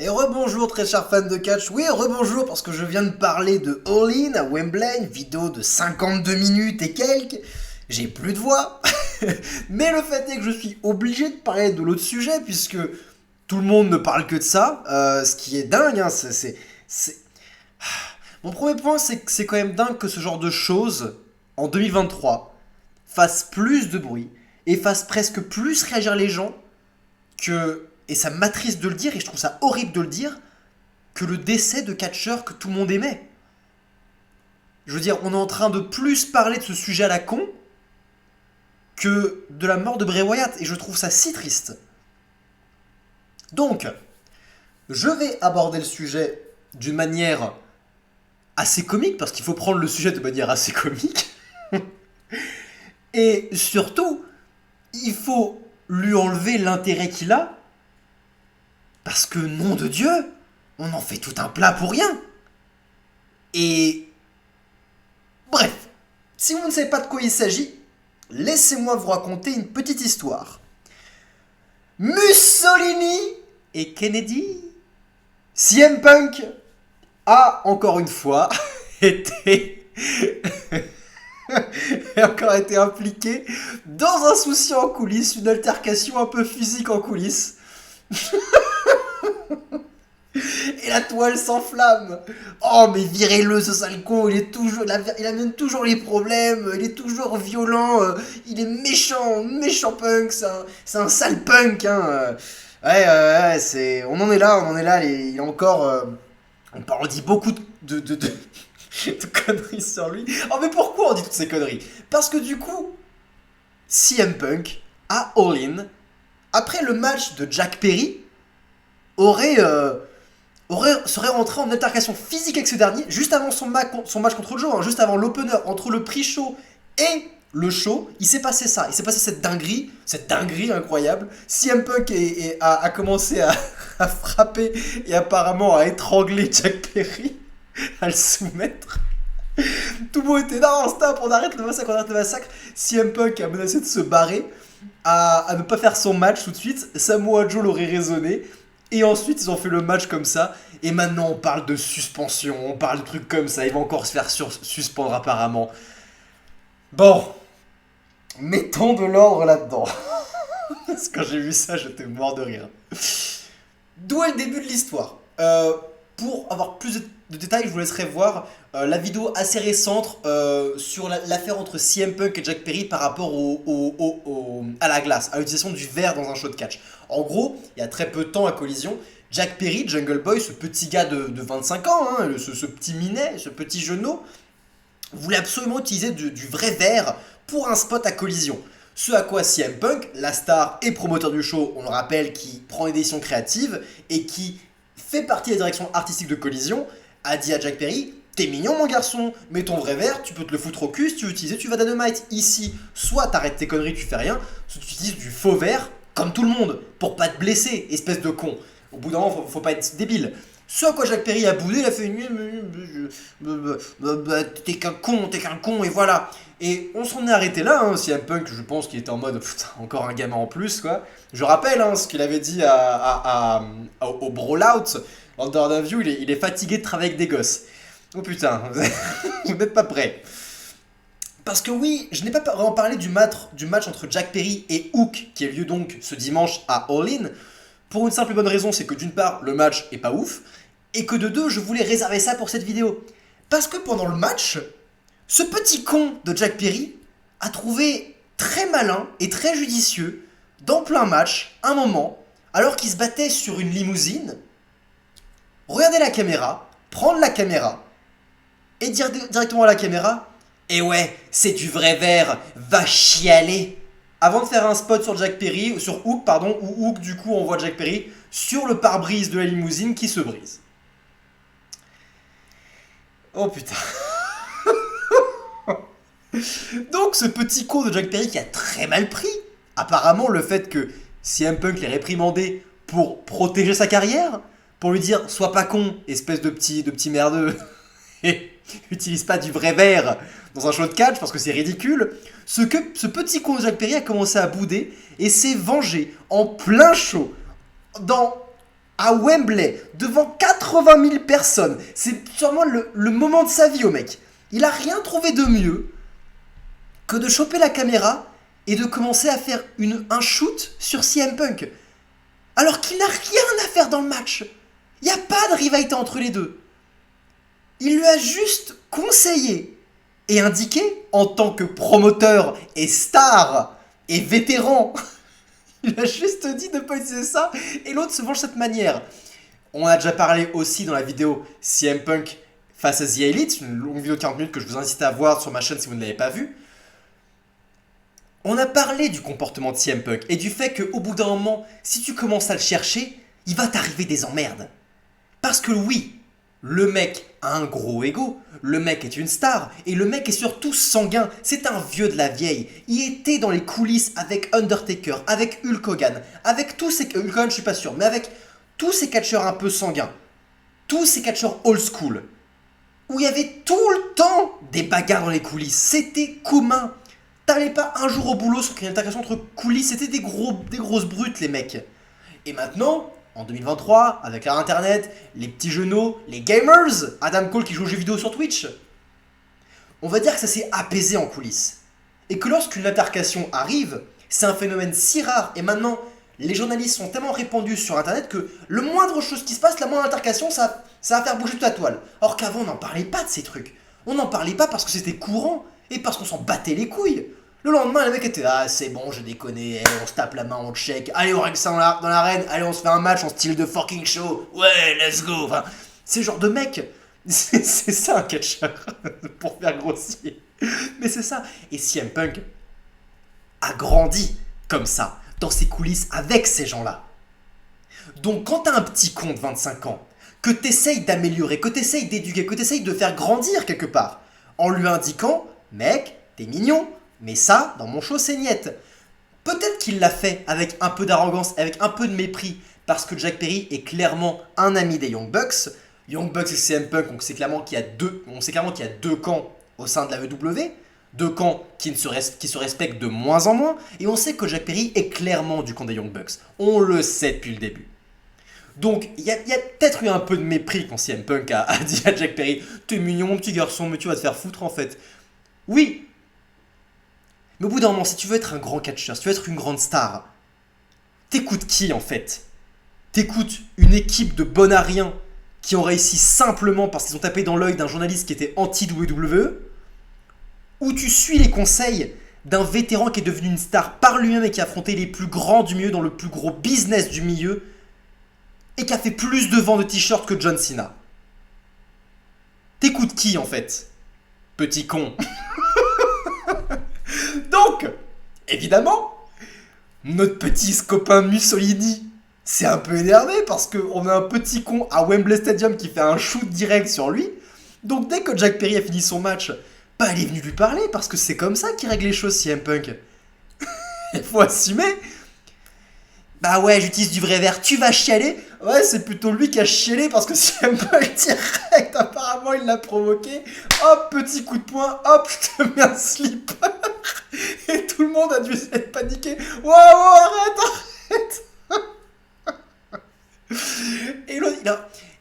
Et rebonjour très chers fans de catch, oui rebonjour parce que je viens de parler de All In à Wembley, une vidéo de 52 minutes et quelques, j'ai plus de voix, mais le fait est que je suis obligé de parler de l'autre sujet puisque tout le monde ne parle que de ça, ce qui est dingue, hein, c'est- Mon premier point c'est que c'est quand même dingue que ce genre de choses, en 2023, fasse plus de bruit et fasse presque plus réagir les gens que, et ça m'attriste de le dire, et je trouve ça horrible de le dire, que le décès de catcheurs que tout le monde aimait. Je veux dire, on est en train de plus parler de ce sujet à la con que de la mort de Bray Wyatt, et je trouve ça si triste. Donc, je vais aborder le sujet d'une manière assez comique, parce qu'il faut prendre le sujet de manière assez comique. Et surtout, il faut lui enlever l'intérêt qu'il a, parce que, nom de Dieu, on en fait tout un plat pour rien. Et... Bref, si vous ne savez pas de quoi il s'agit, laissez-moi vous raconter une petite histoire. Mussolini et Kennedy, CM Punk a encore une fois été... encore été impliqué dans un souci en coulisses, une altercation un peu physique en coulisses. Et la toile s'enflamme. Oh mais virez-le ce sale con, il amène toujours les problèmes, il est toujours violent, il est méchant, méchant punk, c'est un sale punk hein. Ouais, on en est là, il est encore, on dit beaucoup de conneries sur lui. Oh mais pourquoi on dit toutes ces conneries? Parce que du coup, CM Punk à All In, après le match de Jack Perry, serait rentré en altercation physique avec ce dernier juste avant son match contre Joe, hein, juste avant l'opener, entre le pre-show et le show, il s'est passé ça, il s'est passé cette dinguerie incroyable. CM Punk a commencé à frapper et apparemment à étrangler Jack Perry, à le soumettre. Tout le monde était non, stop, on arrête le massacre. CM Punk a menacé de se barrer, à ne pas faire son match tout de suite. Samoa Joe l'aurait raisonné. Et ensuite, ils ont fait le match comme ça. Et maintenant, on parle de suspension, on parle de trucs comme ça. Il va encore se faire suspendre apparemment. Bon, mettons de l'ordre là-dedans. Parce que quand j'ai vu ça, j'étais mort de rire. D'où est le début de l'histoire? Pour avoir plus de détails, je vous laisserai voir la vidéo assez récente sur l'affaire entre CM Punk et Jack Perry par rapport à la glace, à l'utilisation du verre dans un show de catch. En gros, il y a très peu de temps à Collision, Jack Perry, Jungle Boy, ce petit gars de 25 ans, hein, ce petit minet, ce petit genou, voulait absolument utiliser du vrai verre pour un spot à Collision. Ce à quoi CM Punk, la star et promoteur du show, on le rappelle, qui prend une décision créative et qui fait partie de la direction artistique de Collision, a dit à Jack Perry: t'es mignon mon garçon, mais ton vrai verre, tu peux te le foutre au cul, si tu veux utiliser, tu vas Dynamite. Ici, soit t'arrêtes tes conneries, tu fais rien, soit tu utilises du faux verre, comme tout le monde, pour pas te blesser, espèce de con. Au bout d'un moment, faut pas être débile. Ce à quoi Jack Perry a boudé, il a fait t'es qu'un con, et voilà. Et on s'en est arrêté là, hein. CM Punk, je pense qu'il était en mode putain, encore un gamin en plus, quoi. Je rappelle hein, ce qu'il avait dit au Brawlout lors de l'interview, il est fatigué de travailler avec des gosses. Oh putain, vous n'êtes pas prêts. Parce que oui, je n'ai pas vraiment parlé du match entre Jack Perry et Hook, qui a lieu donc ce dimanche à All In. Pour une simple et bonne raison, c'est que d'une part, le match est pas ouf, et que de deux, je voulais réserver ça pour cette vidéo. Parce que pendant le match, ce petit con de Jack Perry a trouvé très malin et très judicieux, dans plein match, un moment, alors qu'il se battait sur une limousine, regarder la caméra, prendre la caméra, et dire directement à la caméra: eh ouais, c'est du vrai verre, va chialer. Avant de faire un spot sur Jack Perry, sur Hook, pardon, où Hook du coup envoie Jack Perry sur le pare-brise de la limousine qui se brise. Oh putain. Donc ce petit con de Jack Perry qui a très mal pris, apparemment, le fait que CM Punk l'ait réprimandé pour protéger sa carrière, pour lui dire sois pas con, espèce de petit merdeux, et utilise pas du vrai verre dans un show de catch parce que c'est ridicule. Ce petit con de Jack Perry a commencé à bouder et s'est vengé en plein show, dans à Wembley, devant 80 000 personnes. C'est sûrement le moment de sa vie au mec. Il a rien trouvé de mieux que de choper la caméra et de commencer à faire un shoot sur CM Punk. Alors qu'il n'a rien à faire dans le match. Il n'y a pas de rivalité entre les deux. Il lui a juste conseillé et indiqué, en tant que promoteur et star et vétéran, il a juste dit de ne pas utiliser ça, et l'autre se venge de cette manière. On a déjà parlé aussi dans la vidéo CM Punk face à The Elite, une longue vidéo de 40 minutes que je vous incite à voir sur ma chaîne si vous ne l'avez pas vue. On a parlé du comportement de CM Punk et du fait qu'au bout d'un moment, si tu commences à le chercher, il va t'arriver des emmerdes. Parce que oui, le mec a un gros ego, le mec est une star, et le mec est surtout sanguin, c'est un vieux de la vieille. Il était dans les coulisses avec Undertaker, avec Hulk Hogan, avec tous ces... Hulk Hogan je suis pas sûr, mais avec tous ces catcheurs un peu sanguins, tous ces catcheurs old school, où il y avait tout le temps des bagarres dans les coulisses, c'était commun. T'allais pas un jour au boulot sans qu'il y ait une altercation entre coulisses, c'était des grosses brutes les mecs. Et maintenant, en 2023, avec l'internet, les petits genoux, les gamers, Adam Cole qui joue aux jeux vidéo sur Twitch, on va dire que ça s'est apaisé en coulisses. Et que lorsqu'une altercation arrive, c'est un phénomène si rare, et maintenant, les journalistes sont tellement répandus sur internet que le moindre chose qui se passe, la moindre altercation, ça va faire bouger toute la toile. Or qu'avant, on n'en parlait pas de ces trucs. On n'en parlait pas parce que c'était courant, et parce qu'on s'en battait les couilles. Le lendemain, le mec était ah c'est bon, je déconne, on se tape la main, on check, allez on règle ça dans l'arène, allez on se fait un match en style de fucking show, ouais let's go. Enfin, c'est le genre de mec, c'est ça un catcheur, pour faire grossier. Mais c'est ça. Et CM Punk a grandi comme ça, dans ses coulisses avec ces gens-là. Donc quand t'as un petit con de 25 ans, que t'essayes d'améliorer, que t'essayes d'éduquer, que t'essayes de faire grandir quelque part, en lui indiquant, mec, t'es mignon, mais ça, dans mon show, c'est niette. Peut-être qu'il l'a fait avec un peu d'arrogance, avec un peu de mépris, parce que Jack Perry est clairement un ami des Young Bucks. Young Bucks et CM Punk, on sait clairement qu'il y a deux camps au sein de la WWE, deux camps qui se respectent de moins en moins, et on sait que Jack Perry est clairement du camp des Young Bucks. On le sait depuis le début. Donc, il y a peut-être eu un peu de mépris quand CM Punk a dit à Jack Perry « T'es mignon, mon petit garçon, mais tu vas te faire foutre en fait. » Oui. Mais au bout d'un moment, si tu veux être un grand catcheur, si tu veux être une grande star, t'écoutes qui en fait? T'écoutes une équipe de bonariens qui ont réussi simplement parce qu'ils ont tapé dans l'œil d'un journaliste qui était anti-WWE? Ou tu suis les conseils d'un vétéran qui est devenu une star par lui-même et qui a affronté les plus grands du milieu dans le plus gros business du milieu et qui a fait plus de ventes de t-shirts que John Cena? T'écoutes qui en fait? Petit con. Donc, évidemment, notre petit copain Mussolini s'est un peu énervé parce qu'on a un petit con à Wembley Stadium qui fait un shoot direct sur lui. Donc dès que Jack Perry a fini son match, bah il est venu lui parler parce que c'est comme ça qu'il règle les choses, CM Punk. Il faut assumer. Bah ouais, j'utilise du vrai verre, tu vas chialer? Ouais, c'est plutôt lui qui a chialé parce que CM Punk direct, apparemment il l'a provoqué. Hop, petit coup de poing, hop, je te mets un slip. Et tout le monde a dû être paniqué. Wow, arrête.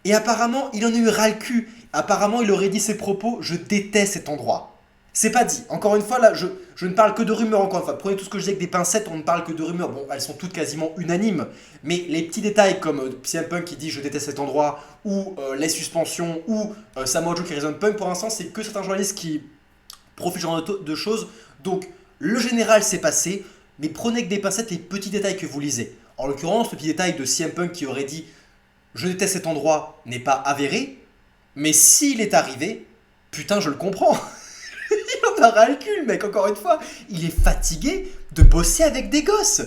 Et apparemment, il en a eu ras le cul. Apparemment, il aurait dit ses propos, je déteste cet endroit. C'est pas dit. Encore une fois, là, je ne parle que de rumeurs, encore une fois. Prenez tout ce que je dis avec des pincettes, on ne parle que de rumeurs. Bon, elles sont toutes quasiment unanimes. Mais les petits détails comme CM Punk qui dit je déteste cet endroit, ou les suspensions, ou Samoa Joe qui raisonne Punk, pour l'instant, c'est que certains journalistes qui profitent ce genre de choses. Donc, le général s'est passé, mais prenez avec des pincettes les petits détails que vous lisez. En l'occurrence, le petit détail de CM Punk qui aurait dit je déteste cet endroit n'est pas avéré, mais s'il est arrivé, putain, je le comprends. Il en a ras le cul, mec, encore une fois. Il est fatigué de bosser avec des gosses.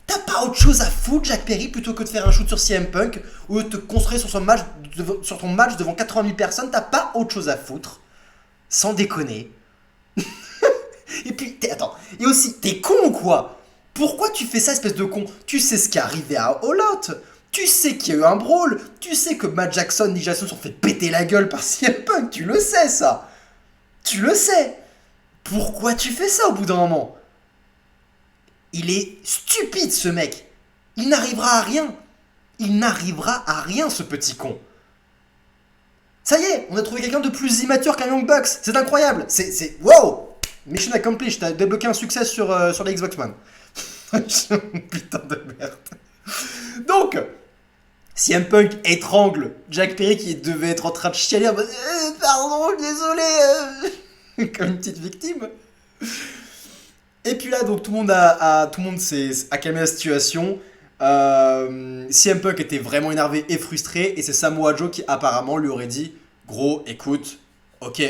T'as pas autre chose à foutre, Jack Perry, plutôt que de faire un shoot sur CM Punk ou de te construire sur ton match devant 80 000 personnes? T'as pas autre chose à foutre. Sans déconner. Et puis, attends, et aussi, t'es con ou quoi? Pourquoi tu fais ça, espèce de con? Tu sais ce qui est arrivé à All Out. Tu sais qu'il y a eu un brawl. Tu sais que Matt Jackson, Nick Jackson se sont fait péter la gueule par CM Punk. Tu le sais, ça. Tu le sais. Pourquoi tu fais ça au bout d'un moment? Il est stupide, ce mec. Il n'arrivera à rien. Il n'arrivera à rien, ce petit con. Ça y est, on a trouvé quelqu'un de plus immature qu'un Young Bucks. C'est incroyable. C'est wow. Mission accomplished. T'as débloqué un succès sur la Xbox One. Putain de merde. Donc, CM Punk étrangle Jack Perry qui devait être en train de chialer en mode pardon, désolé, comme une petite victime. Et puis là, donc tout le monde a calmé la situation. CM Punk était vraiment énervé et frustré, et c'est Samoa Joe qui apparemment lui aurait dit gros, écoute, ok,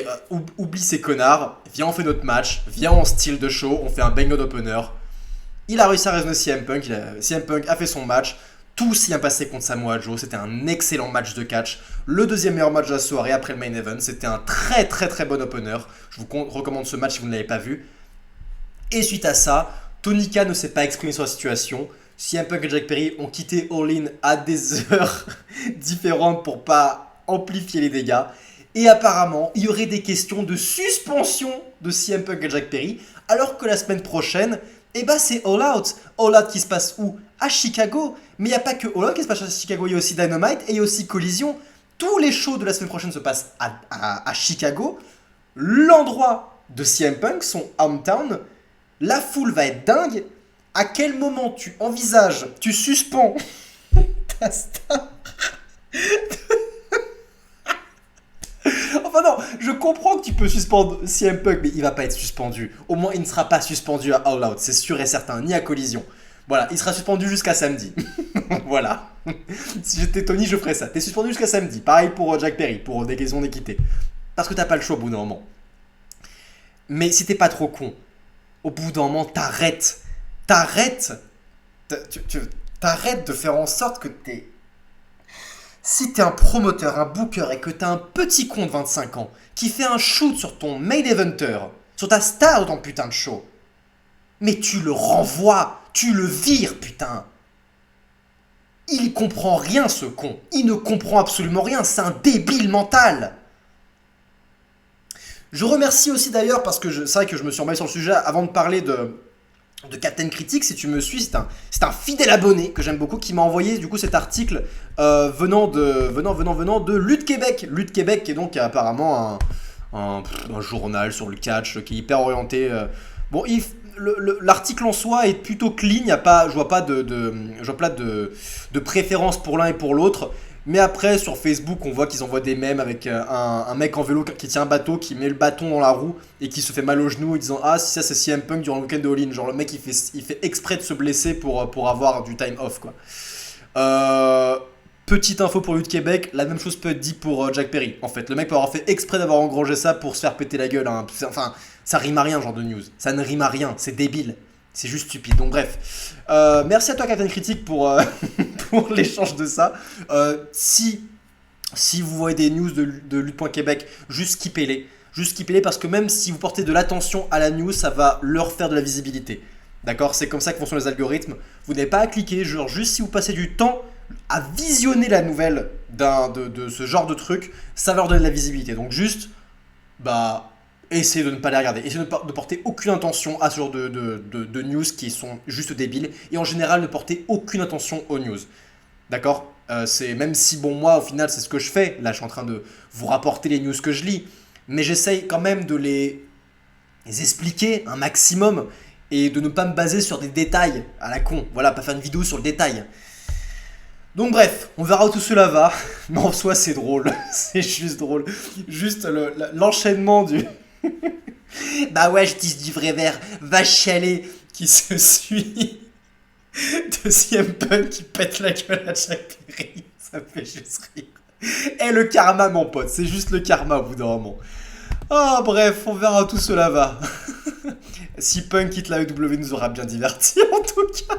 oublie ces connards, viens on fait notre match, viens en style de show, on fait un bang opener. Il a réussi à raisonner CM Punk, CM Punk a fait son match, tout s'y est passé contre Samoa Joe, c'était un excellent match de catch, le deuxième meilleur match de la soirée après le main event, c'était un très très très bon opener, je vous recommande ce match si vous ne l'avez pas vu. Et suite à ça, Tony Khan ne s'est pas exprimé sur la situation, CM Punk et Jack Perry ont quitté All In à des heures différentes pour pas amplifier les dégâts. Et apparemment, il y aurait des questions de suspension de CM Punk et Jack Perry, alors que la semaine prochaine, eh ben c'est All Out. All Out qui se passe où? À Chicago. Mais il n'y a pas que All Out qui se passe à Chicago, il y a aussi Dynamite et il y a aussi Collision. Tous les shows de la semaine prochaine se passent à Chicago. L'endroit de CM Punk, son hometown. La foule va être dingue. À quel moment tu envisages, tu suspends ta star? Enfin non, je comprends que tu peux suspendre CM Punk, mais il va pas être suspendu. Au moins, il ne sera pas suspendu à All Out, c'est sûr et certain, ni à Collision. Voilà, il sera suspendu jusqu'à samedi. Voilà. Si j'étais Tony, je ferais ça. T'es suspendu jusqu'à samedi. Pareil pour Jack Perry, pour des questions d'équité. Parce que t'as pas le choix au bout d'un moment. Mais si t'es pas trop con, au bout d'un moment, t'arrêtes. T'arrêtes de faire en sorte que t'es... Si t'es un promoteur, un booker et que t'as un petit con de 25 ans qui fait un shoot sur ton main eventer, sur ta star de ton putain de show, mais tu le renvoies, tu le vires, putain. Il comprend rien, ce con. Il ne comprend absolument rien, c'est un débile mental. Je remercie aussi d'ailleurs, parce que c'est vrai que je me suis emballé sur le sujet avant de parler de Captain Critique. Si tu me suis, c'est un fidèle abonné que j'aime beaucoup qui m'a envoyé du coup cet article venant de Lutte Québec. Lutte Québec qui est donc apparemment un journal sur le catch qui est hyper orienté. Bon, l'article en soi est plutôt clean, je vois pas de préférence pour l'un et pour l'autre. Mais après, sur Facebook, on voit qu'ils envoient des mèmes avec un mec en vélo qui tient un bateau, qui met le bâton dans la roue et qui se fait mal au genou en disant « Ah, si ça c'est CM Punk durant le week-end de All-In ». Genre le mec, il fait exprès de se blesser pour avoir du time off, quoi. Petite info pour Lutte Québec, la même chose peut être dit pour Jack Perry. En fait, le mec peut avoir fait exprès d'avoir engrangé ça pour se faire péter la gueule. Hein. Enfin, ça rime à rien, genre de news. Ça ne rime à rien, c'est débile. C'est juste stupide. Donc bref, merci à toi Captain Critique pour l'échange de ça. Si vous voyez des news de Lutte.Québec, juste skippez-les. Juste skippez-les parce que même si vous portez de l'attention à la news, ça va leur faire de la visibilité. D'accord? C'est comme ça que fonctionnent les algorithmes. Vous n'avez pas à cliquer, genre juste si vous passez du temps à visionner la nouvelle de ce genre de truc, ça va leur donner de la visibilité. Donc juste, essayez de ne pas les regarder. Essayez de porter aucune attention à ce genre de news qui sont juste débiles. Et en général, ne portez aucune attention aux news. D'accord? Même si, bon, moi, au final, c'est ce que je fais. Là, je suis en train de vous rapporter les news que je lis. Mais j'essaye quand même de les expliquer un maximum. Et de ne pas me baser sur des détails à la con. Voilà, pas faire une vidéo sur le détail. Donc bref, on verra où tout cela va. Mais en soi, c'est drôle. C'est juste drôle. Juste l'enchaînement du... Bah ouais, je dis du vrai vert, va chialer, qui se suit de CM Punk qui pète la gueule à Jack Perry. Ça me fait juste rire. Et le karma, mon pote, c'est juste le karma au bout d'un moment. Ah bref, on verra où tout cela va. Si Punk quitte la EW, nous aura bien divertis en tout cas.